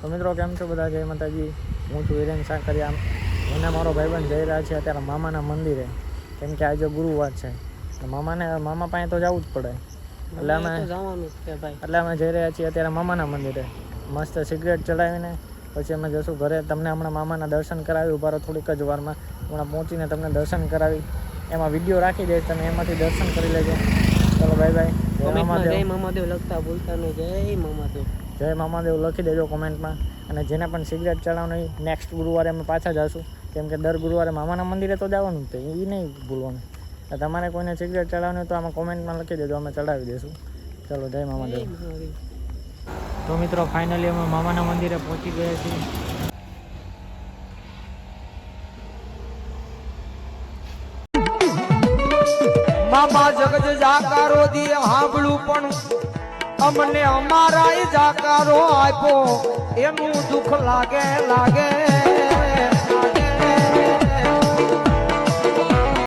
તો મિત્રો કેમ છો બધા? જય માતાજી. હું છું હિરેન સાકરિયા અને મારો ભાઈબંધ જઈ રહ્યા છે અત્યારે મામાના મંદિરે, કેમ કે આજે ગુરુવાર છે. મામા પાસે તો જવું જ પડે, એટલે અમે જઈ રહ્યા છીએ અત્યારે મામાના મંદિરે. મસ્ત સિગરેટ ચડાવીને પછી અમે જશું ઘરે. તમને હમણાં મામાના દર્શન કરાવી, ઉભારો થોડીક જ વારમાં હમણાં પહોંચીને તમને દર્શન કરાવી. એમાં વિડીયો રાખી દઈશ, તમે એમાંથી દર્શન કરી લેજો. ચલો બાય બાય. જય મામાદેવ લખતા ભૂલતા નહીં. જય મામાદેવ. જય મામાદેવ લખી દેજો કોમેન્ટમાં. અને જેને પણ સિગરેટ ચડાવવાનું એ નેક્સ્ટ ગુરુવારે અમે પાછા જઈશું, કેમ કે દર ગુરુવારે મામાના મંદિરે તો જવાનું જ, એ નહીં ભૂલવાનું. તમારે કોઈને સિગરેટ ચડાવવાની હોય તો આમાં કોમેન્ટમાં લખી દેજો, અમે ચડાવી દઈશું. ચલો જય મામાદેવ. તો મિત્રો ફાઇનલી અમે મામાના મંદિરે પહોંચી ગયા છીએ. મામા જગત જાકારો દી હાંભળું પણ અમને અમારા જાકારો આપ્યો એનું દુઃખ લાગે લાગે.